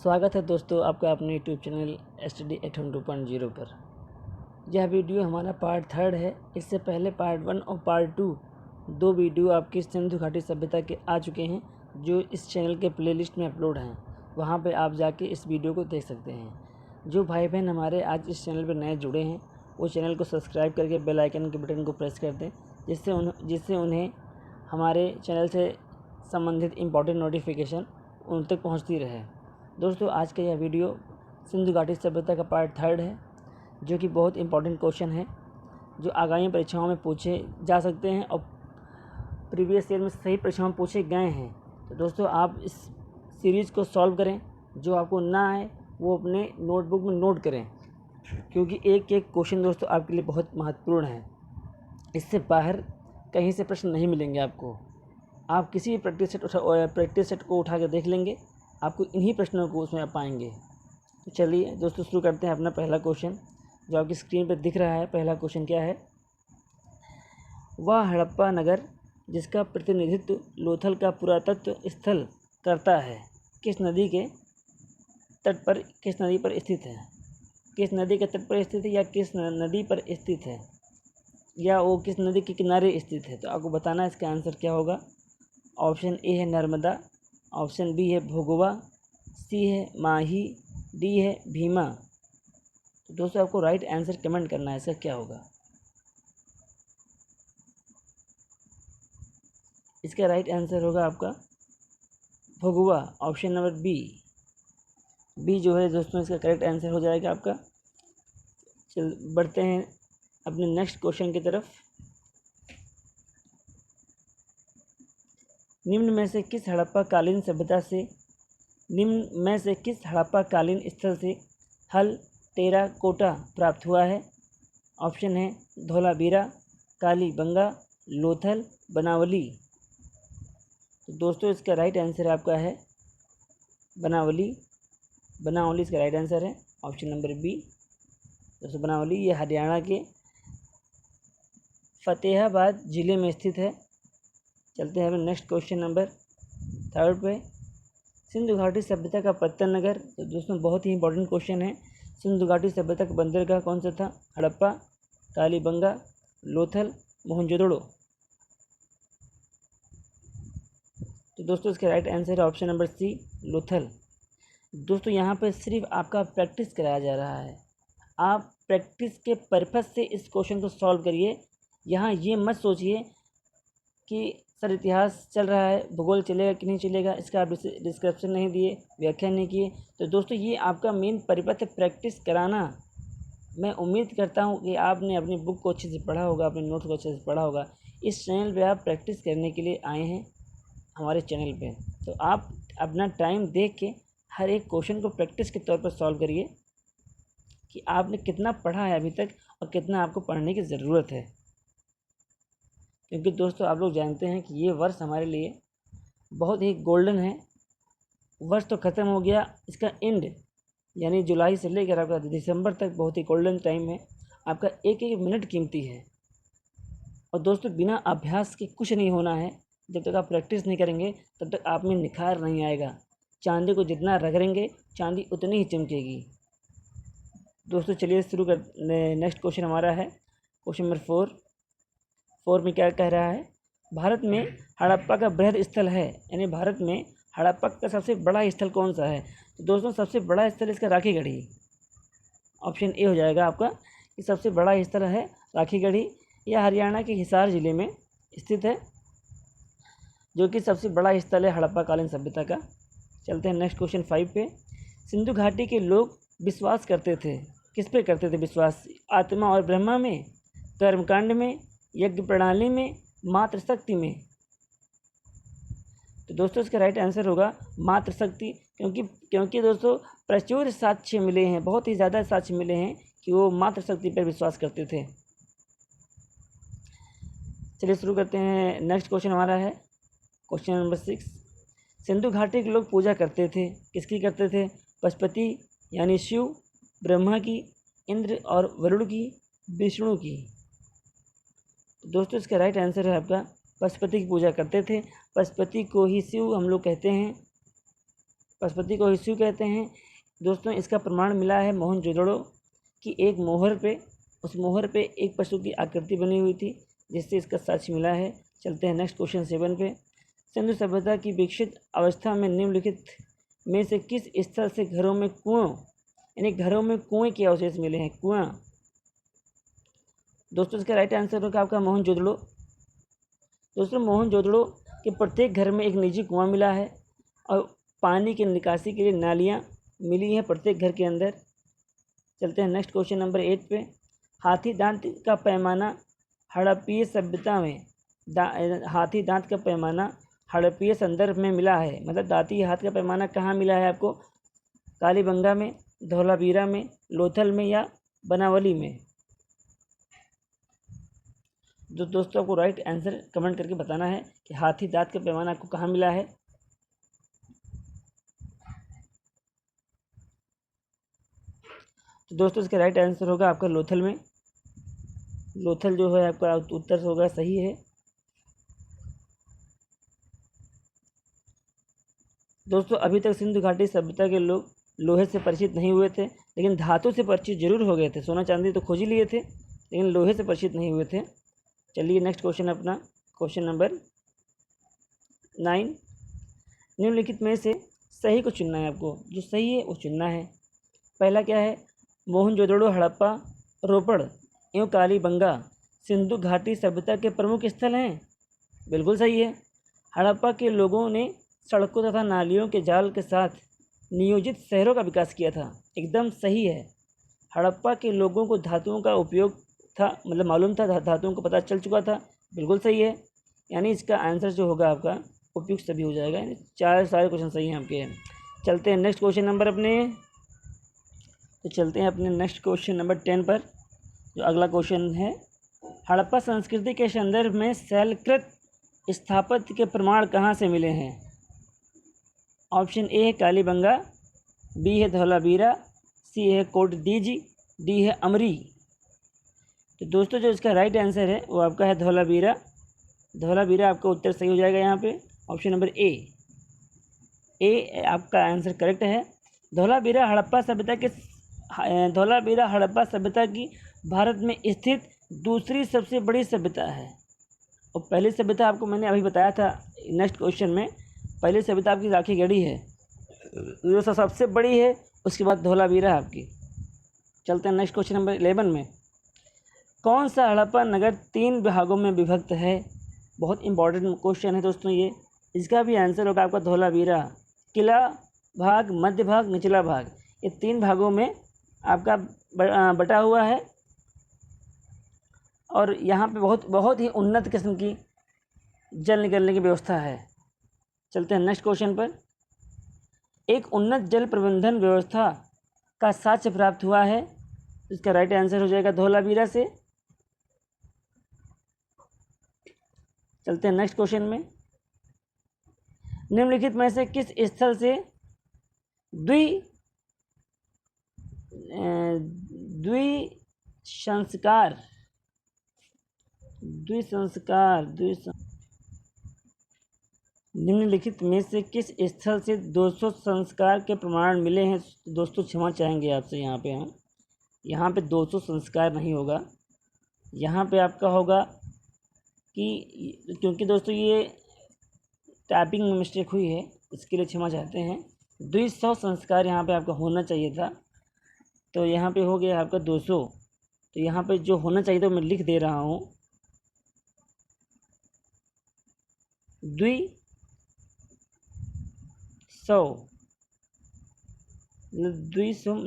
स्वागत है दोस्तों आपका अपने यूट्यूब चैनल STD 802.0 पर। यह वीडियो हमारा पार्ट 3 है। इससे पहले पार्ट 1 और पार्ट 2 दो वीडियो आपकी सिंधु घाटी सभ्यता के आ चुके हैं, जो इस चैनल के प्लेलिस्ट में अपलोड हैं। वहां पे आप जाके इस वीडियो को देख सकते हैं। जो भाई बहन हमारे आज इस चैनल पर नए जुड़े हैं, वो चैनल को सब्सक्राइब करके बेल आइकन के बटन को प्रेस कर दें, जिससे उन्हें हमारे चैनल से संबंधित इम्पोर्टेंट नोटिफिकेशन उन तक पहुँचती रहे। दोस्तों, आज का यह वीडियो सिंधु घाटी सभ्यता का पार्ट 3 है, जो कि बहुत इंपॉर्टेंट क्वेश्चन है, जो आगामी परीक्षाओं में पूछे जा सकते हैं और प्रीवियस ईयर में सही परीक्षाओं में पूछे गए हैं। तो दोस्तों, आप इस सीरीज़ को सॉल्व करें। जो आपको ना आए वो अपने नोटबुक में नोट करें, क्योंकि एक एक क्वेश्चन दोस्तों आपके लिए बहुत महत्वपूर्ण है। इससे बाहर कहीं से प्रश्न नहीं मिलेंगे आपको। आप किसी भी प्रैक्टिस सेट को उठा कर देख लेंगे, आपको इन्हीं प्रश्नों को उसमें आप पाएंगे। तो चलिए दोस्तों, शुरू करते हैं अपना पहला क्वेश्चन, जो आपकी स्क्रीन पर दिख रहा है। पहला क्वेश्चन क्या है? वह हड़प्पा नगर जिसका प्रतिनिधित्व लोथल का पुरातत्व स्थल करता है, किस नदी पर स्थित है? किस नदी के तट पर स्थित है, या किस नदी पर स्थित है, या वो किस नदी के किनारे स्थित है? तो आपको बताना है इसका आंसर क्या होगा। ऑप्शन ए है नर्मदा, ऑप्शन बी है भोगवा, सी है माही, डी है भीमा। तो दोस्तों, आपको राइट आंसर कमेंट करना है, इसका क्या होगा। इसका राइट आंसर होगा आपका भोगवा, ऑप्शन नंबर बी जो है दोस्तों इसका करेक्ट आंसर हो जाएगा आपका। चल बढ़ते हैं अपने नेक्स्ट क्वेश्चन की तरफ। निम्न में से किस हड़प्पा कालीन स्थल से हल टेराकोटा प्राप्त हुआ है? ऑप्शन है धोलावीरा, कालीबंगा, लोथल, बनावली। तो दोस्तों, इसका राइट आंसर आपका है बनावली इसका राइट आंसर है, ऑप्शन नंबर बी। दोस्तों, बनावली ये हरियाणा के फतेहाबाद ज़िले में स्थित है। चलते हैं नेक्स्ट क्वेश्चन नंबर 3 पे। सिंधु घाटी सभ्यता का पत्तन नगर। तो दोस्तों, बहुत ही इंपॉर्टेंट क्वेश्चन है। सिंधु घाटी सभ्यता का बंदरगाह कौन सा था? हड़प्पा, कालीबंगा, लोथल, मोहनजोदड़ो। तो दोस्तों, इसका राइट आंसर है ऑप्शन नंबर सी, लोथल। दोस्तों, यहाँ पर सिर्फ आपका प्रैक्टिस कराया जा रहा है। आप प्रैक्टिस के पर्पज़ से इस क्वेश्चन को सॉल्व करिए। यहाँ ये मत सोचिए कि सर इतिहास चल रहा है, भूगोल चलेगा कि नहीं चलेगा, इसका आप डिस्क्रिप्शन नहीं दिए, व्याख्या नहीं किए। तो दोस्तों, ये आपका मेन परिपथ है प्रैक्टिस कराना। मैं उम्मीद करता हूँ कि आपने अपनी बुक को अच्छे से पढ़ा होगा, अपने नोट्स को अच्छे से पढ़ा होगा। इस चैनल पे आप प्रैक्टिस करने के लिए आए हैं हमारे चैनल पे, तो आप अपना टाइम देख के हर एक क्वेश्चन को प्रैक्टिस के तौर पर सॉल्व करिए कि आपने कितना पढ़ा है अभी तक और कितना आपको पढ़ने की ज़रूरत है। क्योंकि दोस्तों, आप लोग जानते हैं कि ये वर्ष हमारे लिए बहुत ही गोल्डन है। वर्ष तो ख़त्म हो गया, इसका एंड यानी जुलाई से लेकर आपका दिसंबर तक बहुत ही गोल्डन टाइम है। आपका एक एक मिनट कीमती है। और दोस्तों, बिना अभ्यास के कुछ नहीं होना है। जब तक आप प्रैक्टिस नहीं करेंगे तब तक आप में निखार नहीं आएगा। चांदी को जितना रगड़ेंगे, चांदी उतनी ही चमकेगी। दोस्तों, चलिए शुरू कर। नेक्स्ट क्वेश्चन हमारा है क्वेश्चन नंबर 4 में क्या कह रहा है? भारत में हड़प्पा का बृहद स्थल है, यानी भारत में हड़प्पा का सबसे बड़ा स्थल कौन सा है? तो दोस्तों, सबसे बड़ा स्थल इसका राखीगढ़ी, ऑप्शन ए हो जाएगा आपका कि सबसे बड़ा स्थल है राखीगढ़ी। यह हरियाणा के हिसार ज़िले में स्थित है, जो कि सबसे बड़ा स्थल है हड़प्पा कालीन सभ्यता का। चलते हैं नेक्स्ट क्वेश्चन 5 पे। सिंधु घाटी के लोग विश्वास करते थे, किस पे करते थे विश्वास? आत्मा और ब्रह्मा में, कर्मकांड में, यज्ञ प्रणाली में, मातृशक्ति में। तो दोस्तों, इसका राइट आंसर होगा मातृशक्ति, क्योंकि दोस्तों प्रचुर साक्ष्य मिले हैं, बहुत ही ज़्यादा साक्ष्य मिले हैं कि वो मातृशक्ति पर विश्वास करते थे। चलिए शुरू करते हैं। नेक्स्ट क्वेश्चन हमारा है क्वेश्चन नंबर 6। सिंधु घाटी के लोग पूजा करते थे, किसकी करते थे? पशुपति यानी शिव, ब्रह्मा की, इंद्र और वरुण की, विष्णु की। दोस्तों, इसका राइट आंसर है आपका पशुपति की पूजा करते थे। पशुपति को ही शिव हम लोग कहते हैं। पशुपति को हिस्सू कहते हैं। दोस्तों इसका प्रमाण मिला है मोहनजोदड़ो की एक मोहर पे, उस मोहर पे एक पशु की आकृति बनी हुई थी, जिससे इसका साक्ष्य मिला है। चलते हैं नेक्स्ट क्वेश्चन 7 पे। सिंधु सभ्यता की विकसित अवस्था में निम्नलिखित में से किस स्थल से घरों में कुएं, यानी घरों में कुएं के अवशेष मिले हैं? कुआं। दोस्तों इसका राइट आंसर होगा आपका मोहनजोदड़ो। दोस्तों मोहनजोदड़ो के प्रत्येक घर में एक निजी कुआं मिला है और पानी की निकासी के लिए नालियाँ मिली हैं प्रत्येक घर के अंदर। चलते हैं नेक्स्ट क्वेश्चन नंबर 8 पे। हाथी दांत का पैमाना हड़प्पीय सभ्यता में हाथी दांत का पैमाना हड़प्पीय संदर्भ में मिला है, मतलब दांती हाथ का पैमाना कहाँ मिला है आपको? कालीबंगा में, धौलावीरा में, लोथल में या बनावली में? दोस्तों आपको राइट आंसर कमेंट करके बताना है कि हाथी दांत का पैमाना आपको कहाँ मिला है। तो दोस्तों इसका राइट आंसर होगा आपका लोथल में। लोथल जो है आपका उत्तर होगा सही है। दोस्तों अभी तक सिंधु घाटी सभ्यता के लोग लोहे से परिचित नहीं हुए थे, लेकिन धातु से परिचित जरूर हो गए थे। सोना चांदी तो खोज ही लिए थे, लेकिन लोहे से परिचित नहीं हुए थे। चलिए नेक्स्ट क्वेश्चन अपना क्वेश्चन नंबर 9। निम्नलिखित में से सही को चुनना है आपको, जो सही है वो चुनना है। पहला क्या है? मोहनजोदड़ो, हड़प्पा, रोपड़ एवं कालीबंगा सिंधु घाटी सभ्यता के प्रमुख स्थल हैं। बिल्कुल सही है। हड़प्पा के लोगों ने सड़कों तथा नालियों के जाल के साथ नियोजित शहरों का विकास किया था। एकदम सही है। हड़प्पा के लोगों को धातुओं का उपयोग था, मतलब मालूम था, धातुओं को पता चल चुका था। बिल्कुल सही है। यानी इसका आंसर जो होगा आपका उपयुक्त सभी हो जाएगा, यानी सारे क्वेश्चन सही हैं आपके। चलते हैं नेक्स्ट क्वेश्चन नंबर अपने, तो चलते हैं अपने नेक्स्ट क्वेश्चन नंबर 10 पर। जो अगला क्वेश्चन है, हड़प्पा संस्कृति के संदर्भ में शैलकृत स्थापत्य के प्रमाण कहाँ से मिले हैं? ऑप्शन ए है कालीबंगा, बी है धौलावीरा, सी है कोटडीजी, डी है अमरी। तो दोस्तों जो इसका राइट आंसर है वो आपका है धौलावीरा। धौलावीरा आपका उत्तर सही हो जाएगा यहाँ पे। ऑप्शन नंबर ए आपका आंसर करेक्ट है। धौलावीरा हड़प्पा सभ्यता की भारत में स्थित दूसरी सबसे बड़ी सभ्यता है। और पहली सभ्यता आपको मैंने अभी बताया था नेक्स्ट क्वेश्चन में, पहली सभ्यता आपकी राखीगढ़ी है जो सबसे बड़ी है, उसके बाद धौलावीरा आपकी। चलते हैं नेक्स्ट क्वेश्चन नंबर 11 में। कौन सा हड़प्पा नगर 3 भागों में विभक्त है? बहुत इंपॉर्टेंट क्वेश्चन है दोस्तों ये। इसका भी आंसर होगा आपका धौलावीरा। किला भाग, मध्य भाग, निचला भाग, ये 3 भागों में आपका बटा हुआ है। और यहाँ पे बहुत ही उन्नत किस्म की जल निकलने की व्यवस्था है। चलते हैं नेक्स्ट क्वेश्चन पर। एक उन्नत जल प्रबंधन व्यवस्था का साक्ष्य प्राप्त हुआ है। इसका राइट आंसर हो जाएगा धौलावीरा से। चलते हैं नेक्स्ट क्वेश्चन में। निम्नलिखित में से किस स्थल से निम्नलिखित में से किस स्थल से 200 संस्कार के प्रमाण मिले हैं? दोस्तों क्षमा चाहेंगे आपसे, यहाँ पे 200 संस्कार नहीं होगा। यहाँ पे आपका होगा कि क्योंकि दोस्तों ये टाइपिंग में मिस्टेक हुई है, इसके लिए क्षमा चाहते हैं। 200 संस्कार यहाँ पे आपका होना चाहिए था, तो यहाँ पे हो गया आपका 200। तो यहाँ पे जो होना चाहिए तो मैं लिख दे रहा हूँ 200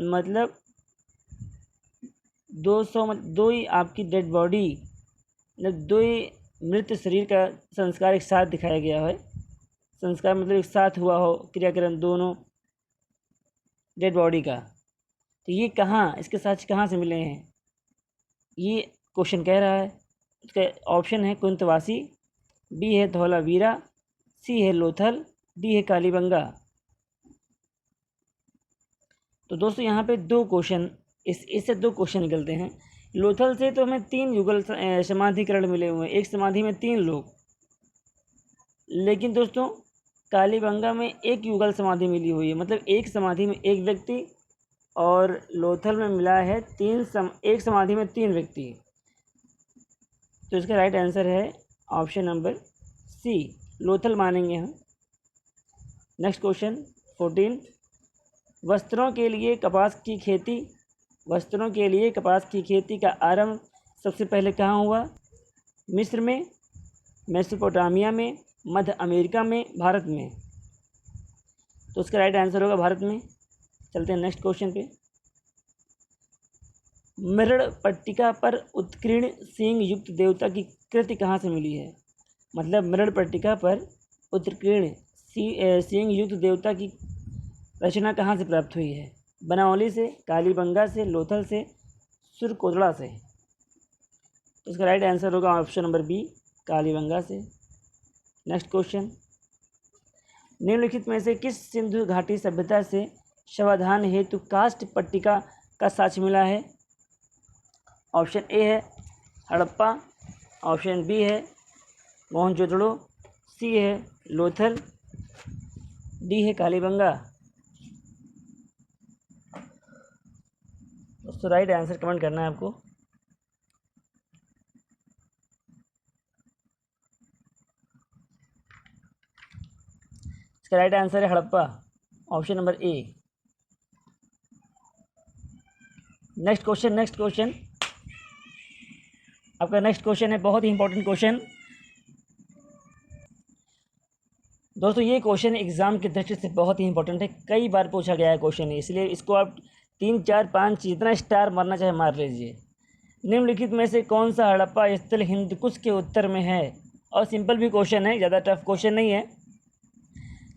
मतलब 200 दो ही आपकी डेड बॉडी, मतलब 2 ही मृत शरीर का संस्कार एक साथ दिखाया गया है। संस्कार मतलब एक साथ हुआ हो क्रियाक्रम दोनों डेड बॉडी का। तो ये कहाँ, इसके साक्ष्य कहाँ से मिले हैं ये क्वेश्चन कह रहा है। इसका ऑप्शन है कुंतवासी, बी है धौलावीरा, सी है लोथल, डी है कालीबंगा। तो दोस्तों यहाँ पे 2 क्वेश्चन, इससे 2 क्वेश्चन निकलते हैं। लोथल से तो हमें 3 युगल समाधिकरण मिले हुए हैं, एक समाधि में 3 लोग। लेकिन दोस्तों कालीबंगा में एक युगल समाधि मिली हुई है, मतलब एक समाधि में एक व्यक्ति, और लोथल में मिला है एक समाधि में 3 व्यक्ति। तो इसका राइट आंसर है ऑप्शन नंबर सी, लोथल मानेंगे हम। नेक्स्ट क्वेश्चन 14, वस्त्रों के लिए कपास की खेती का आरंभ सबसे पहले कहाँ हुआ? मिस्र में, मेसोपोटामिया में, मध्य अमेरिका में, भारत में। तो इसका राइट आंसर होगा भारत में। चलते हैं नेक्स्ट क्वेश्चन पे। मृड़ पट्टिका पर उत्कीर्ण सींग युक्त देवता की कृति कहाँ से मिली है? मतलब मृड़ पट्टिका पर उत्कीर्ण सींग युक्त देवता की रचना कहाँ से प्राप्त हुई है? बनावली से, कालीबंगा से, लोथल से, सुरकोटड़ा से। तो इसका राइट आंसर होगा ऑप्शन नंबर बी, कालीबंगा से। नेक्स्ट क्वेश्चन, निम्नलिखित में से किस सिंधु घाटी सभ्यता से शवाधान हेतु काष्ठ पट्टिका का साक्ष्य मिला है? ऑप्शन ए है हड़प्पा, ऑप्शन बी है मोहनजोदड़ो, सी है लोथल, डी है कालीबंगा। दोस्तों राइट आंसर कमेंट करना है आपको। इसका राइट आंसर है Harappa, option number A. Next question आपका नेक्स्ट क्वेश्चन है बहुत ही इंपॉर्टेंट क्वेश्चन। दोस्तों ये क्वेश्चन एग्जाम की दृष्टि से बहुत ही इंपॉर्टेंट है, कई बार पूछा गया है क्वेश्चन, इसलिए इसको आप 3, 4, 5 जितना स्टार मारना चाहे मार लीजिए। निम्नलिखित में से कौन सा हड़प्पा स्थल हिंदकुश के उत्तर में है? और सिंपल भी क्वेश्चन है, ज़्यादा टफ क्वेश्चन नहीं है।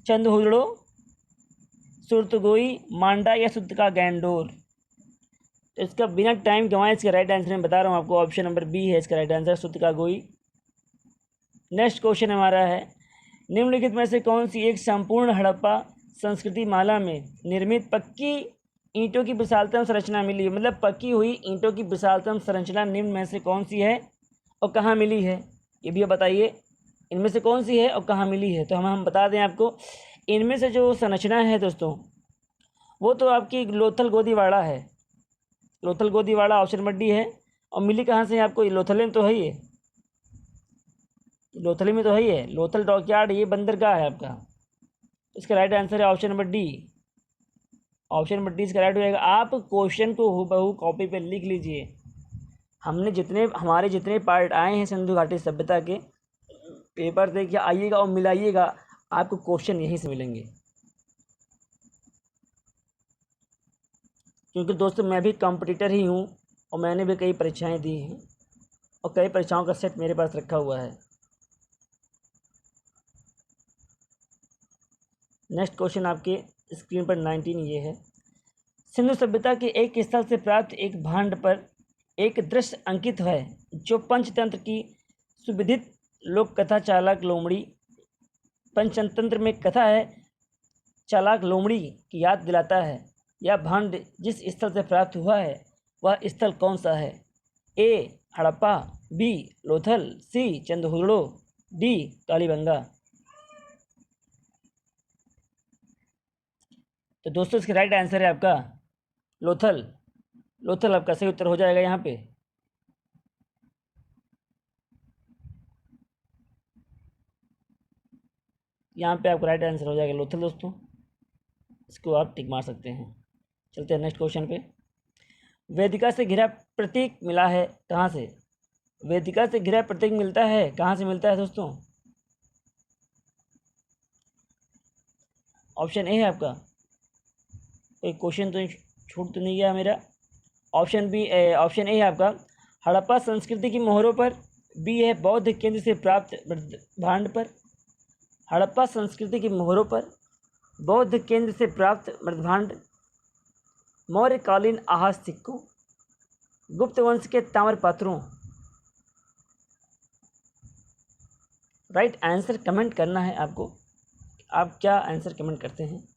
चंदहुदड़ो, सुरतगोई, मांडा या सुत्तका-गैंडोर। तो इसका बिना टाइम गंवाए इसका राइट आंसर मैं बता रहा हूँ आपको, ऑप्शन नंबर बी है इसका राइट आंसर, सुत्तका-गोई। नेक्स्ट क्वेश्चन हमारा है, निम्नलिखित में से कौन सी एक संपूर्ण हड़प्पा संस्कृति माला में निर्मित पक्की ईंटों की विशालतम संरचना मिली है? मतलब पक्की हुई ईंटों की विशालतम संरचना निम्न में से कौन सी है और कहाँ मिली है? ये भी बताइए, इनमें से कौन सी है और कहाँ मिली है? तो हम बता दें आपको, इनमें से जो संरचना है दोस्तों वो तो आपकी लोथल गोदीवाड़ा है, लोथल गोदीवाड़ा ऑप्शन नंबर डी है। और मिली कहाँ से है आपको? लोथल में तो है, ये लोथल में तो है, ये लोथल डॉकयार्ड, ये बंदरगाह है आपका। इसका राइट आंसर है option number D, option number D इसका राइट हो जाएगा। आप क्वेश्चन को हूबहू कॉपी पे लिख लीजिए। हमारे जितने पार्ट आए हैं सिंधु घाटी सभ्यता के, पेपर देखिए आइएगा और मिलाइएगा, आपको क्वेश्चन यहीं से मिलेंगे। क्योंकि दोस्तों मैं भी कॉम्पिटिटर ही हूँ और मैंने भी कई परीक्षाएं दी हैं और कई परीक्षाओं का सेट मेरे पास रखा हुआ है। नेक्स्ट क्वेश्चन आपके स्क्रीन पर 19 ये है, सिंधु सभ्यता के एक स्थल से प्राप्त एक भांड पर एक दृश्य अंकित है जो पंचतंत्र की सुविदित लोक कथा चालाक लोमड़ी, पंचतंत्र में कथा है चालाक लोमड़ी की याद दिलाता है। यह भांड जिस स्थल से प्राप्त हुआ है वह स्थल कौन सा है? ए हड़प्पा, बी लोथल, सी चंदहुदड़ो, डी कालीबंगा। तो दोस्तों इसका राइट आंसर है आपका लोथल, लोथल आपका सही उत्तर हो जाएगा। यहाँ पे आपका राइट आंसर हो जाएगा लोथल दोस्तों, इसको आप टिक मार सकते हैं। चलते हैं नेक्स्ट क्वेश्चन पे। वेदिका से घिरा प्रतीक मिला है कहाँ से? वेदिका से घिरा प्रतीक मिलता है कहाँ से मिलता है दोस्तों? ऑप्शन ए है आपका, कोई क्वेश्चन तो छूट तो नहीं गया मेरा। ऑप्शन ए है आपका, हड़प्पा संस्कृति की मोहरों पर। बी है बौद्ध केंद्र से प्राप्त भांड पर। हड़प्पा संस्कृति की मोहरों पर, बौद्ध केंद्र से प्राप्त मृदभांड, मौर्यकालीन आहार सिक्कों, गुप्त वंश के ताम्र पात्रों। राइट आंसर कमेंट करना है आपको, आप क्या आंसर कमेंट करते हैं।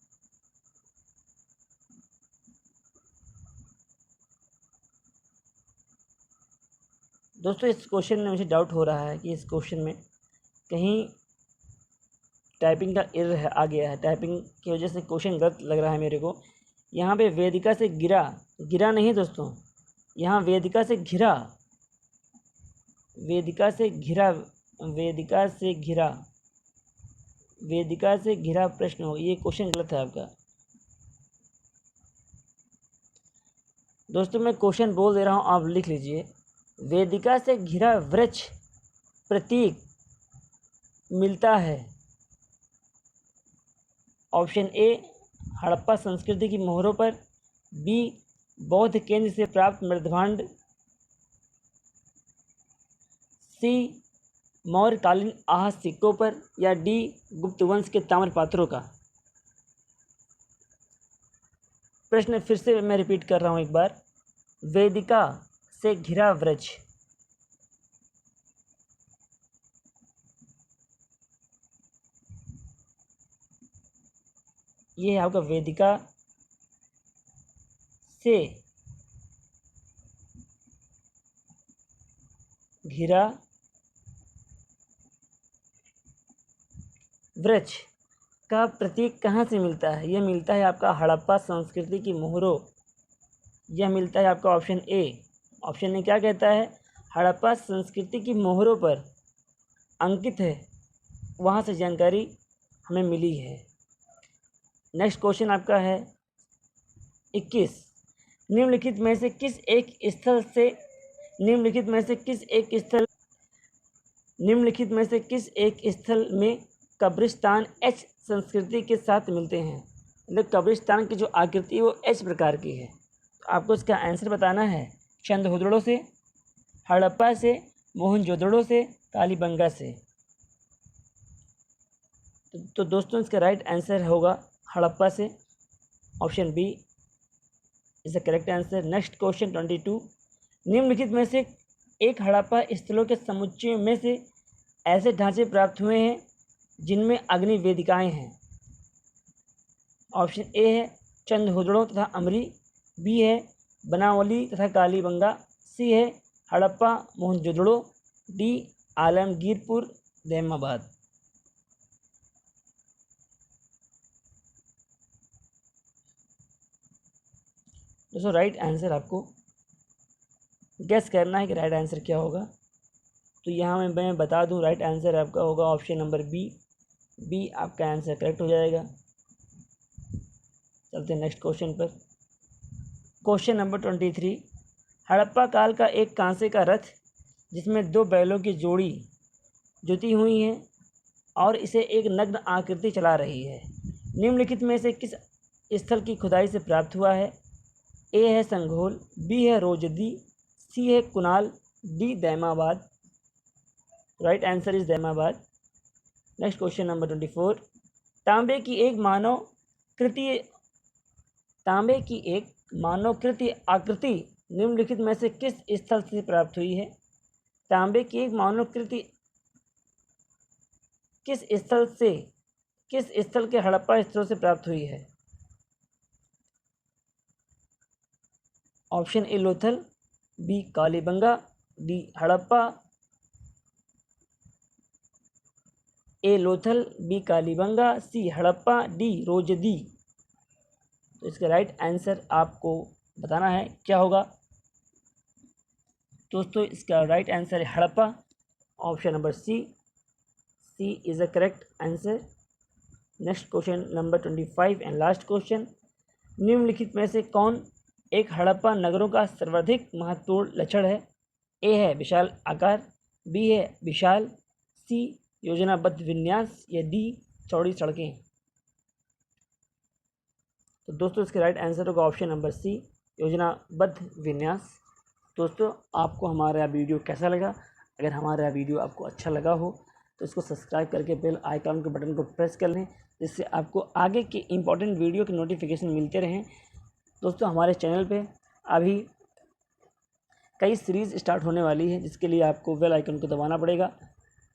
दोस्तों इस क्वेश्चन में मुझे डाउट हो रहा है कि इस क्वेश्चन में कहीं टाइपिंग का एरर आ गया है, टाइपिंग की वजह से क्वेश्चन गलत लग रहा है मेरे को। यहाँ पे वेदिका से गिरा, गिरा नहीं दोस्तों, यहाँ वेदिका से घिरा, वेदिका से घिरा, वेदिका से घिरा, वेदिका से घिरा प्रश्न हो, ये क्वेश्चन गलत है आपका। दोस्तों मैं क्वेश्चन बोल दे रहा हूँ, आप लिख लीजिए। वेदिका से घिरा वृक्ष प्रतीक मिलता है। ऑप्शन ए हड़प्पा संस्कृति की मोहरों पर, बी बौद्ध केंद्र से प्राप्त मृदभांड, सी मौर्यकालीन आह सिक्कों पर, या डी गुप्त वंश के ताम्र पात्रों का। प्रश्न फिर से मैं रिपीट कर रहा हूँ एक बार। वेदिका से घिरा वृक्ष, ये है आपका वेदिका से घिरा वृक्ष का प्रतीक कहाँ से मिलता है? यह मिलता है आपका हड़प्पा संस्कृति की मोहरों। यह मिलता है आपका ऑप्शन ए। ऑप्शन ए क्या कहता है? हड़प्पा संस्कृति की मोहरों पर अंकित है, वहाँ से जानकारी हमें मिली है। नेक्स्ट क्वेश्चन आपका है 21। निम्नलिखित में से किस एक स्थल से निम्नलिखित में से किस एक स्थल में कब्रिस्तान एच संस्कृति के साथ मिलते हैं? मतलब कब्रिस्तान की जो आकृति है वो एच प्रकार की है। तो आपको इसका आंसर बताना है। चंदहुदड़ो से, हड़प्पा से, मोहनजोदड़ो से, कालीबंगा से। तो दोस्तों इसका राइट आंसर होगा हड़प्पा से। Option B is the correct answer. Next question 22। निम्नलिखित में से एक हड़प्पा स्थलों के समुच्चय में से ऐसे ढांचे प्राप्त हुए हैं जिनमें अग्नि वेदिकाएं हैं। ऑप्शन ए है चंदहुदड़ो तथा अमरी, बी है बनावली तथा कालीबंगा, सी है हड़प्पा मोहनजोदड़ो, डी आलमगीरपुर दैमाबाद। दोस्तों राइट आंसर आपको गेस करना है कि राइट आंसर क्या होगा। तो यहाँ मैं बता दूँ, राइट आंसर आपका होगा ऑप्शन नंबर बी। बी आपका आंसर करेक्ट हो जाएगा। चलते हैं नेक्स्ट क्वेश्चन पर। Question number 23। हड़प्पा काल का एक कांसे का रथ जिसमें 2 बैलों की जोड़ी जुती हुई है और इसे एक नग्न आकृति चला रही है, निम्नलिखित में से किस स्थल की खुदाई से प्राप्त हुआ है? ए है संघोल, बी है रोजदी, सी है Kunal, D Daimabad. Right answer is Daimabad. Next question number 24। तांबे की एक मानवकृत आकृति निम्नलिखित में से किस स्थल से प्राप्त हुई है? तांबे की एक मानवकृति किस स्थल के हड़प्पा स्थलों से प्राप्त हुई है? Option A Lothal, B Kalibangan, D Harappa. A Lothal, B Kalibangan, C Harappa, D Rojdi. तो इसका राइट आंसर आपको बताना है क्या होगा। दोस्तों इसका राइट आंसर है Harappa. Option number C is the correct answer. Next question number 25 and last question. निम्नलिखित में से कौन एक हड़प्पा नगरों का सर्वाधिक महत्वपूर्ण लक्षण है? ए है विशाल आकार, बी है विशाल, सी योजनाबद्ध विन्यास, या डी चौड़ी सड़कें। तो दोस्तों इसके राइट आंसर होगा ऑप्शन नंबर सी योजनाबद्ध विन्यास। दोस्तों आपको हमारा वीडियो कैसा लगा? अगर हमारा वीडियो आपको अच्छा लगा हो तो इसको सब्सक्राइब करके बेल आइकन के बटन को प्रेस कर लें, जिससे आपको आगे के इम्पोर्टेंट वीडियो के नोटिफिकेशन मिलते रहें। दोस्तों हमारे चैनल पे अभी कई सीरीज़ स्टार्ट होने वाली है, जिसके लिए आपको बेल आइकन को दबाना पड़ेगा,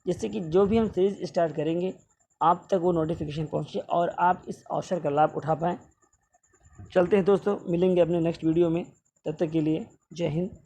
जिससे कि जो भी हम सीरीज़ स्टार्ट करेंगे आप तक वो नोटिफिकेशन पहुंचे और आप इस अवसर का लाभ उठा पाएँ। चलते हैं दोस्तों, मिलेंगे अपने नेक्स्ट वीडियो में। तब तक के लिए जय हिंद,